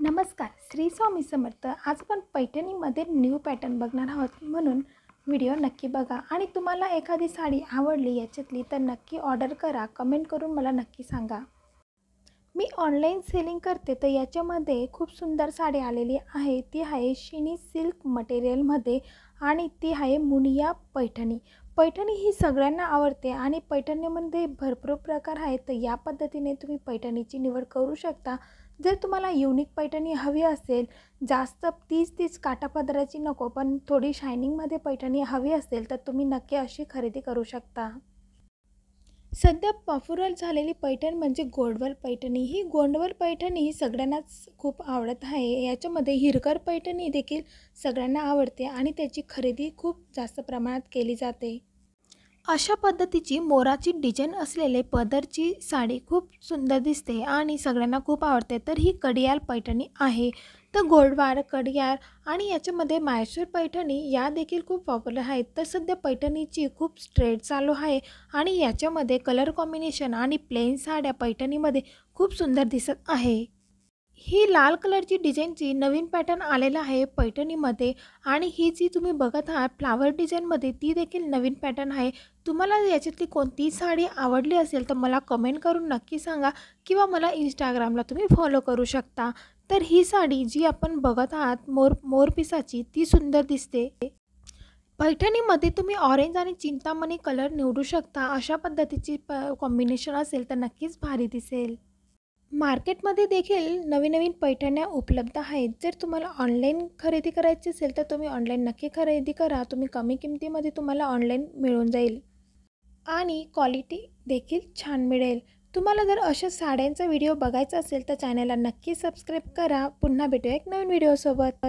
नमस्कार, श्री स्वामी समर्थ। आज आपण पैठणीमध्ये न्यू पॅटर्न बघणार आहोत, म्हणून व्हिडिओ नक्की बघा। आणि तुम्हाला एखादी साडी आवडली याच्यातली तर नक्की ऑर्डर करा। कमेंट करून मला नक्की सांगा। मी ऑनलाईन सेलिंग करते, तर याच्यामध्ये खूप सुंदर साडी आलेली आहे। ती आहे शिनी सिल्क मटेरियलमध्ये आणि ती आहे मुनिया पैठणी। पैठणी ही सगळ्यांना आवडते आणि पैठणीमध्ये भरपूर प्रकार आहेत, तर या पद्धतीने तुम्ही पैठणीची निवड करू शकता। जर तुम्हाला युनिक पैठणी हवी असेल, जास्त तीच काठापदराची नको पण थोडी शायनिंगमध्ये पैठणी हवी असेल, तर तुम्ही नक्की अशी खरेदी करू शकता। सध्या पॉप्युलर झालेली पैठण म्हणजे गोंडवल पैठणी। ही गोंडवल पैठणी ही सगळ्यांनाच खूप आवडत आहे। याच्यामध्ये हिरकण पैठणी देखील सगळ्यांना आवडते आणि त्याची खरेदी खूप जास्त प्रमाणात केली जाते। अशा पद्धतीची मोराची डिझाईन असलेले पदरची साडी खूप सुंदर दिसते आणि सगळ्यांना खूप आवडते। तर ही कडियाल पैठणी आहे। तर गोल्डवार, कडियाल आणि याच्यामध्ये म्हैसूर पैठणी या देखील खूप पॉप्युलर आहेत। तर सध्या पैठणीची खूप ट्रेंड चालू आहे आणि याच्यामध्ये कलर कॉम्बिनेशन आणि प्लेन साड्या पैठणीमध्ये खूप सुंदर दिसत आहे। ही लाल कलरची डिझाईनची नवीन पॅटर्न आलेला आहे पैठणीमध्ये आणि ही जी तुम्ही बघत आहात फ्लावर डिझाईनमध्ये, ती देखील नवीन पॅटर्न आहे। तुम्हाला याच्यातली कोणती साडी आवडली असेल तर मला कमेंट करून नक्की सांगा किंवा मला इंस्टाग्रामला तुम्ही फॉलो करू शकता। तर ही साडी जी आपण बघत आहात मोरपिसाची, ती सुंदर दिसते। पैठणीमध्ये तुम्ही ऑरेंज आणि चिंतामणी कलर निवडू शकता। अशा पद्धतीची कॉम्बिनेशन असेल तर नक्कीच भारी दिसेल। मार्केटमध्ये देखील नवीन पैठण्या उपलब्ध आहेत। जर तुम्हाला ऑनलाईन खरेदी करायची असेल तर तुम्ही ऑनलाईन नक्की खरेदी करा। तुम्ही कमी किमतीमध्ये तुम्हाला ऑनलाईन मिळून जाईल आणि क्वालिटी देखील छान मिळेल। तुम्हाला जर अशा साड्यांचा व्हिडिओ बघायचा असेल तर चॅनलला नक्की सबस्क्राईब करा। पुन्हा भेटूया एक नवीन व्हिडिओसोबत।